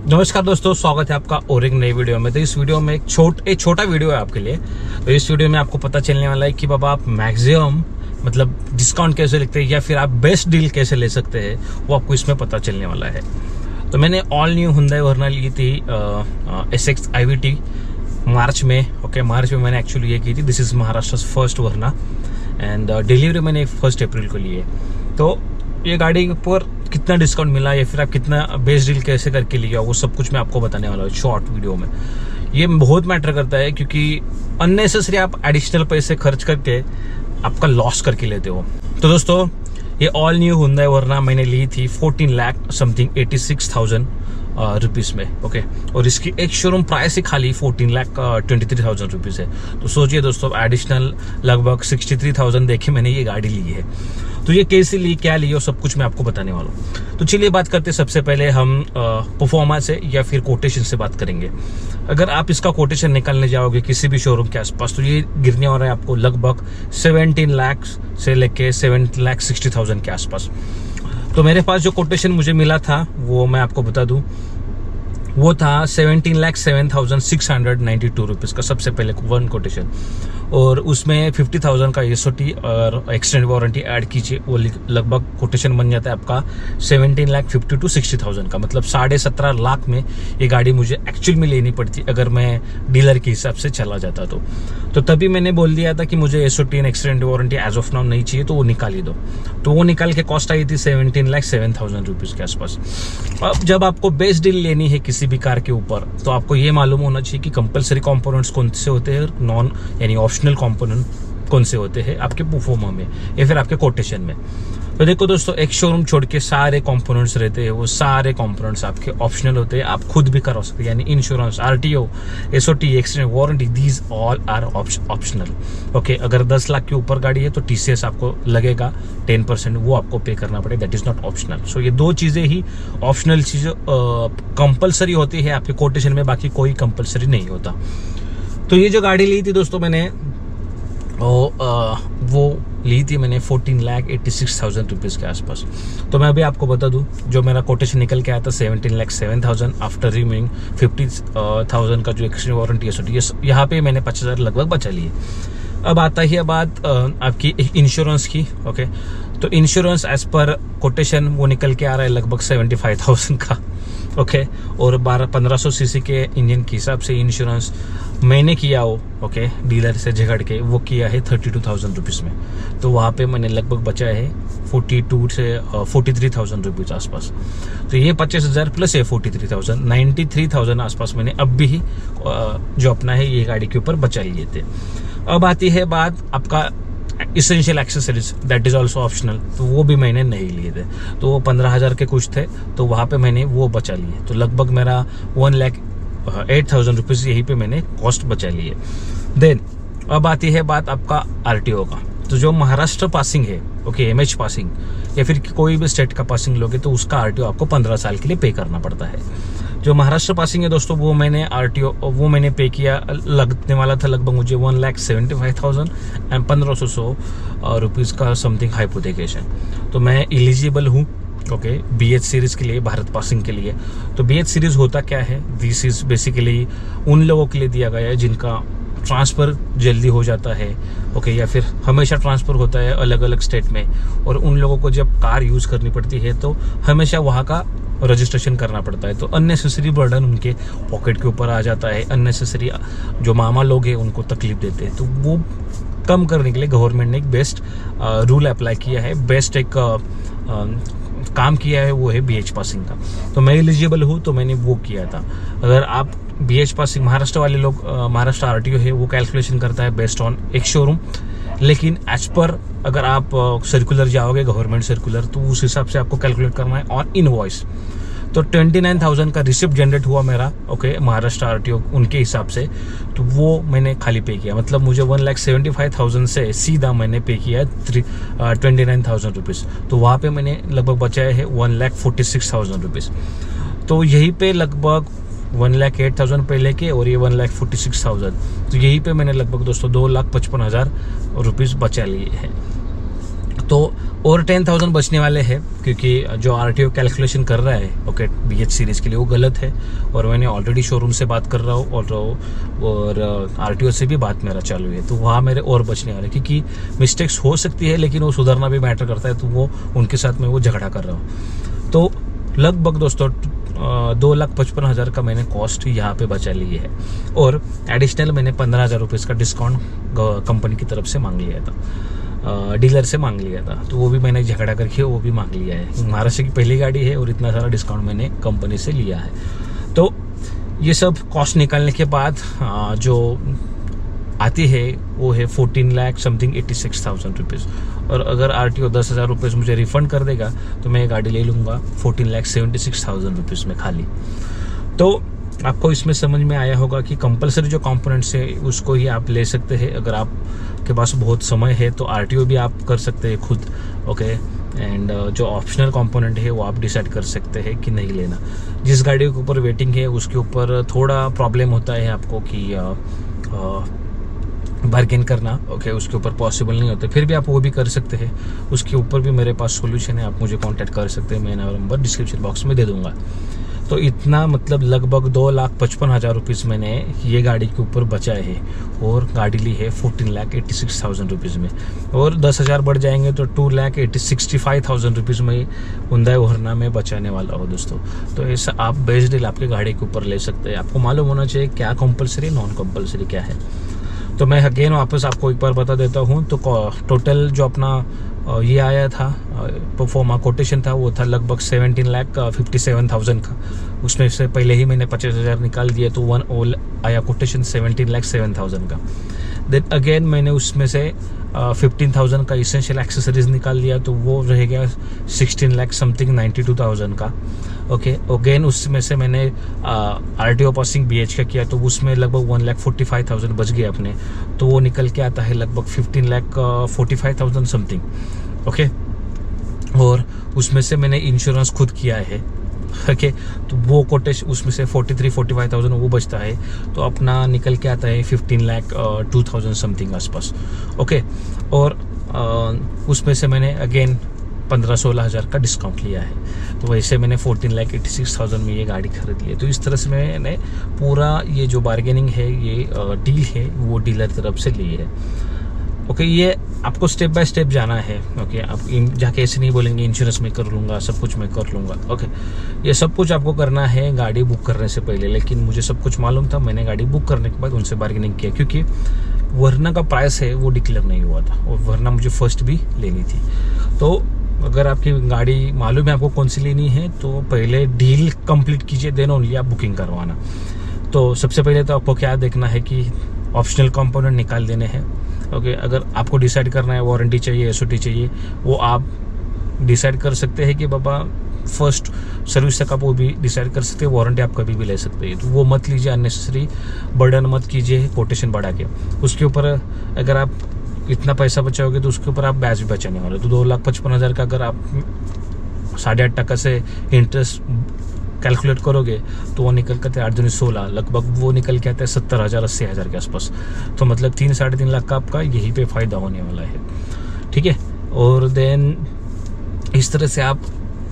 नमस्कार दोस्तों, स्वागत है आपका और एक नई वीडियो में। तो इस वीडियो में एक छोटा वीडियो है आपके लिए। तो इस वीडियो में आपको पता चलने वाला है कि बाबा आप मैक्सिमम मतलब डिस्काउंट कैसे लिखते हैं या फिर आप बेस्ट डील कैसे ले सकते हैं, वो आपको इसमें पता चलने वाला है। तो मैंने ऑल न्यू हुंडई वर्ना ली थी SX IVT मार्च में। मार्च में मैंने एक्चुअली ये की थी। This is Maharashtra first Verna and delivery मैंने 1 अप्रैल को ली है। तो ये गाड़ी पर कितना डिस्काउंट मिला या फिर आप कितना बेस्ट डील कैसे करके लिया, वो सब कुछ मैं आपको बताने वाला हूँ शॉर्ट वीडियो में। ये बहुत मैटर करता है क्योंकि अननेसेसरी आप एडिशनल पैसे खर्च करके आपका लॉस करके लेते हो। तो दोस्तों, ये ऑल न्यू हुंडई वर्ना मैंने ली थी 14 लाख समथिंग 86,000 रुपीज़ में। और इसकी एक शोरूम प्राइस ही खाली 14 लाख 23,000 रुपीज़ है। तो सोचिए दोस्तों, एडिशनल लगभग 63,000 देखे मैंने ये गाड़ी ली है। तो ये कैसे ली, क्या ली, और सब कुछ मैं आपको बताने वाला हूँ। तो चलिए बात करते हैं। सबसे पहले हम परफॉर्मा से या फिर कोटेशन से बात करेंगे। अगर आप इसका कोटेशन निकालने जाओगे किसी भी शोरूम के आसपास, तो ये गिरने वाला है आपको लगभग 17 लाख से लेके 7,60,000 के आसपास। तो मेरे पास जो कोटेशन मुझे मिला था वो मैं आपको बता दूं, वो था 17,07,692 रुपीज़ का सबसे पहले वन कोटेशन। और उसमें 50,000 का SOT और एक्सटेंड वारंटी ऐड कीजिए, वो लगभग कोटेशन बन जाता है आपका 17,50,000 to 60,000 का। मतलब 17.5 लाख में ये गाड़ी मुझे एक्चुअल में लेनी पड़ती अगर मैं डीलर के हिसाब से चला जाता तो तभी मैंने बोल दिया था कि मुझे SOT और extend warranty as of now नहीं चाहिए, तो वो निकाल ही दो। तो वो निकाल के कॉस्ट आई थी 17,07,000 रुपीज़ के आसपास। अब जब आपको बेस्ट डील लेनी है किसी भी कार के ऊपर, तो आपको ये मालूम होना चाहिए कि कंपलसरी कंपोनेंट्स कौन से होते हैं, नॉन यानी ऑप्शनल कंपोनेंट कौन से होते हैं आपके परफॉर्मा में या फिर आपके कोटेशन में। तो देखो दोस्तों, एक शोरूम छोड़ के सारे कंपोनेंट्स रहते हैं, वो सारे कंपोनेंट्स आपके ऑप्शनल होते हैं। आप खुद भी करा सकते हैं, यानी insurance, RTO, SOT, extend warranty, these all are optional. अगर 10 लाख के ऊपर गाड़ी है तो TCS आपको लगेगा 10%, वो आपको पे करना पड़ेगा, दैट इज नॉट ऑप्शनल। सो ये दो चीजें ही ऑप्शनल चीजें कंपलसरी होती है आपके कोटेशन में, बाकी कोई कंपलसरी नहीं होता। तो ये जो गाड़ी ली थी दोस्तों मैंने, वो ली थी मैंने 14,86,000 रुपीज़ के आसपास। तो मैं अभी आपको बता दूं, जो मेरा कोटेशन निकल के आया था 17,07,000 आफ्टर रिमूविंग 50,000 का जो एक्सटेंड वारंटी है, यहाँ पे मैंने 5,000 लगभग बचा लिए। अब आता ही बात आपकी इंश्योरेंस की। तो इंश्योरेंस एज पर कोटेशन वो निकल के आ रहा है लगभग 75,000 का। और 1500 सीसी के इंजन के हिसाब से इंश्योरेंस मैंने किया हो डीलर से झगड़ के, वो किया है 32,000 रुपीज़ में। तो वहाँ पे मैंने लगभग बचा है 42 से 43,000 रुपीज़ आसपास। तो ये 25,000 प्लस ये 43,000, 93,000 आसपास मैंने अब भी जो अपना है ये गाड़ी के ऊपर बचा लिए थे। अब आती है बात आपका essential accessories, that is also optional. तो वो भी मैंने नहीं लिए थे, तो वो 15,000 के कुछ थे, तो वहाँ पे मैंने वो बचा लिए। तो लगभग मेरा 1,08,000 रुपीज़ यहीं पे मैंने कॉस्ट बचा लिए। देन अब आती है बात आपका RTO का। तो जो महाराष्ट्र पासिंग है, MH पासिंग या फिर कोई भी स्टेट का पासिंग लोगे तो उसका RTO आपको 15 साल के लिए पे करना पड़ता है। जो महाराष्ट्र पासिंग है दोस्तों, वो मैंने RTO वो मैंने पे किया, लगने वाला था लगभग मुझे 1,75,000 एंड 1,500 रुपीज़ का समथिंग हाइपोथेकेशन। तो मैं एलिजिबल हूँ BH सीरीज़ के लिए, भारत पासिंग के लिए। तो BH सीरीज़ होता क्या है, दिस इज़ बेसिकली उन लोगों के लिए दिया गया है जिनका ट्रांसफ़र जल्दी हो जाता है या फिर हमेशा ट्रांसफ़र होता है अलग अलग स्टेट में, और उन लोगों को जब कार यूज़ करनी पड़ती है तो हमेशा वहाँ का रजिस्ट्रेशन करना पड़ता है। तो अननेसेसरी बर्डन उनके पॉकेट के ऊपर आ जाता है, अननेसेसरी जो मामा लोग हैं उनको तकलीफ देते हैं। तो वो कम करने के लिए गवर्नमेंट ने एक बेस्ट रूल अप्लाई किया है, बेस्ट एक काम किया है, वो है BH पासिंग का। तो मैं एलिजिबल हूँ, तो मैंने वो किया था। अगर आप BH पासिंग, महाराष्ट्र वाले लोग, महाराष्ट्र RTO है वो कैलकुलेशन करता है बेस्ड ऑन एक शोरूम, लेकिन एज पर अगर आप सर्कुलर जाओगे, गवर्नमेंट सर्कुलर, तो उस हिसाब से आपको कैलकुलेट करना है ऑन इनवॉइस। तो 29,000 का रिसिप्ट जनरेट हुआ मेरा महाराष्ट्र RTO उनके हिसाब से, तो वो मैंने खाली पे किया। मतलब मुझे 1,75,000 से सीधा मैंने पे किया 29,000 रुपीज़। तो वहाँ पे मैंने लगभग बचाया है 1,46,000 रुपीज़। तो यहीं पे लगभग 1,08,000 पहले के और ये 1,46,000, तो यहीं पे मैंने लगभग दोस्तों 2,55,000 रुपीज़ बचा लिए हैं। तो और 10,000 बचने वाले हैं, क्योंकि जो RTO कैलकुलेशन कर रहा है ओके BH सीरीज़ के लिए वो गलत है। और मैंने ऑलरेडी शोरूम से बात कर रहा हूँ और RTO से भी बात मेरा चालू है, तो वहाँ मेरे और बचने वाले, क्योंकि मिस्टेक्स हो सकती है लेकिन वो सुधरना भी मैटर करता है, तो वो उनके साथ मैं वो झगड़ा कर रहा हूँ। तो लगभग दोस्तों 2,55,000 का मैंने कॉस्ट यहाँ पे बचा ली है, और एडिशनल मैंने 15,000 रुपीज़ का डिस्काउंट कंपनी की तरफ से मांग लिया था, डीलर से मांग लिया था। तो वो भी मैंने झगड़ा करके वो भी मांग लिया है। महाराष्ट्र की पहली गाड़ी है और इतना सारा डिस्काउंट मैंने कंपनी से लिया है। तो ये सब कॉस्ट निकालने के बाद जो आती है वो है 14,86,000 रुपीज़। और अगर RTO 10,000 रुपये मुझे रिफ़ंड कर देगा तो मैं ये गाड़ी ले लूँगा 14,76,000 रुपीज़ में खाली। तो आपको इसमें समझ में आया होगा कि कंपलसरी जो कंपोनेंट्स है उसको ही आप ले सकते हैं। अगर आपके पास बहुत समय है तो RTO भी आप कर सकते हैं खुद, ओके। एंड जो ऑप्शनल कंपोनेंट है वो आप डिसाइड कर सकते हैं कि नहीं लेना। जिस गाड़ी के ऊपर वेटिंग है उसके ऊपर थोड़ा प्रॉब्लम होता है आपको कि बार्गेन करना, ओके, उसके ऊपर पॉसिबल नहीं होता, फिर भी आप वो भी कर सकते हैं। उसके ऊपर भी मेरे पास सॉल्यूशन है, आप मुझे कांटेक्ट कर सकते हैं, मैं नंबर डिस्क्रिप्शन बॉक्स में दे दूंगा। तो इतना मतलब लगभग 2,55,000 रुपीज़ मैंने ये गाड़ी के ऊपर बचाए है, और गाड़ी ली है 14,86,000 रुपीज़ में, और 10,000 बढ़ जाएंगे तो 2,65,000 रुपीज़ में हुंडई वर्ना में बचाने वाला हो दोस्तों। तो ऐसा आप बेस्ट डील आपके गाड़ी के ऊपर ले सकते हैं। आपको मालूम होना चाहिए क्या कंपलसरी नॉन कंपलसरी क्या है। तो मैं अगेन वापस आपको एक बार बता देता हूँ। तो टोटल जो अपना ये आया था परफॉर्मा कोटेशन था वो था लगभग 17,57,000 का। उसमें से पहले ही मैंने 50,000 निकाल दिया, तो वन ऑल आया कोटेशन 17,07,000 का। देन अगेन मैंने उसमें से 15,000 का इसेंशियल एक्सेसरीज निकाल दिया, तो वो रह गया 16,92,000 का, ओके। अगेन उसमें से मैंने RTO पासिंग BH का किया, तो उसमें लगभग 1,45,000 बच गए अपने, तो वो निकल के आता है लगभग 15,45,000 समथिंग, ओके। और उसमें से मैंने इंश्योरेंस खुद किया है, ओके। तो वो कोटेशन उसमें से 43,45,000 वो बचता है, तो अपना निकल के आता है 15,02,000 समथिंग आसपास, ओके। और उसमें से मैंने अगेन 15-16,000 का डिस्काउंट लिया है, तो वैसे मैंने 14,86,000 में ये गाड़ी खरीद ली है। तो इस तरह से मैंने पूरा ये जो बार्गेनिंग है, ये डील है, वो डीलर तरफ से ली है, ओके। ये आपको स्टेप बाय स्टेप जाना है, ओके। आप जाके ऐसे नहीं बोलेंगे इंश्योरेंस में कर लूँगा, सब कुछ मैं कर लूँगा, ओके। ये सब कुछ आपको करना है गाड़ी बुक करने से पहले, लेकिन मुझे सब कुछ मालूम था। मैंने गाड़ी बुक करने के बाद उनसे बार्गेनिंग किया, क्योंकि वर्ना का प्राइस है वो डिक्लेयर नहीं हुआ था, और वर्ना मुझे फर्स्ट भी लेनी थी। तो अगर आपकी गाड़ी मालूम है आपको कौन सी लेनी है, तो पहले डील कंप्लीट कीजिए, देन ओनली आप बुकिंग करवाना। तो सबसे पहले तो आपको क्या देखना है कि ऑप्शनल कंपोनेंट निकाल देने हैं, ओके। अगर आपको डिसाइड करना है वारंटी चाहिए, SOT चाहिए, वो आप डिसाइड कर सकते हैं कि बाबा फर्स्ट सर्विस तक आप वो भी डिसाइड कर सकते हैं, वारंटी आप कभी भी ले सकते हैं। तो वो मत लीजिए, अननेसेसरी बर्डन मत कीजिए कोटेशन बढ़ा के। उसके ऊपर अगर आप इतना पैसा बचाओगे तो उसके ऊपर आप ब्याज भी बचाने वाले। तो 2,55,000 का अगर आप 8.5% से इंटरेस्ट कैलकुलेट करोगे तो वो निकल के 8 दूनी 16, लगभग वो निकल के आते हैं 70,000-80,000 के आसपास। तो मतलब 3-3.5 लाख का आपका यहीं पे फ़ायदा होने वाला है, ठीक है। और देन इस तरह से आप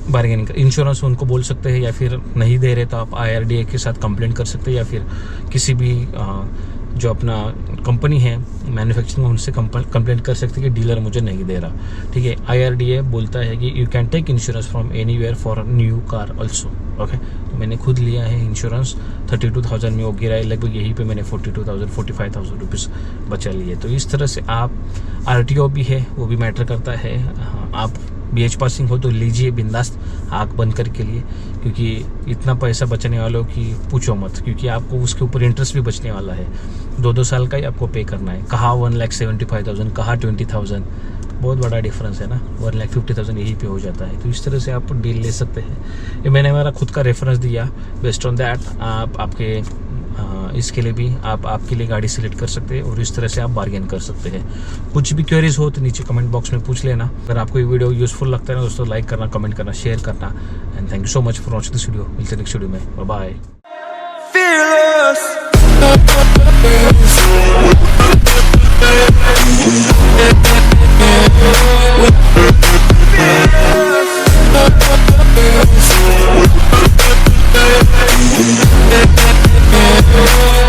बार्गेनिंग कर, इंश्योरेंस उनको बोल सकते हैं, या फिर नहीं दे रहे तो आप IRDA के साथ कंप्लेंट कर सकते हैं, या फिर किसी भी जो अपना कंपनी है मैन्युफैक्चरिंग उनसे कंप्लेंट कर सकते हैं कि डीलर मुझे नहीं दे रहा, ठीक है। IRDA बोलता है कि you can take insurance from anywhere for a new car also, okay. तो मैंने खुद लिया है इंश्योरेंस, 32,000 में वो गिरा है, लगभग यहीं पे मैंने 45,000 रुपीज़ बचा लिए। तो इस तरह से आप RTO भी है वो भी मैटर करता है। आप BH पासिंग हो तो लीजिए बिंदास आँख बंद करके लिए, क्योंकि इतना पैसा बचने वालों की पूछो मत, क्योंकि आपको उसके ऊपर इंटरेस्ट भी बचने वाला है। 2-2 साल का ही आपको पे करना है। कहाँ 1,75,000, कहाँ 20,000, बहुत बड़ा डिफरेंस है ना। 1,50,000 यहीं पे हो जाता है। तो इस तरह से आप डील ले सकते हैं। ये मैंने मेरा खुद का रेफरेंस दिया, बेस्ड ऑन दैट आप आपके इसके लिए भी आप आपके लिए गाड़ी सिलेक्ट कर सकते हैं, और इस तरह से आप बार्गेन कर सकते हैं। कुछ भी क्वेरीज हो तो नीचे कमेंट बॉक्स में पूछ लेना। अगर आपको ये वीडियो यूजफुल लगता है ना दोस्तों, लाइक करना, कमेंट करना, शेयर करना। And thank you so much for watching this video. मिलते हैं नेक्स्ट वीडियो में, bye bye. We'll be right back.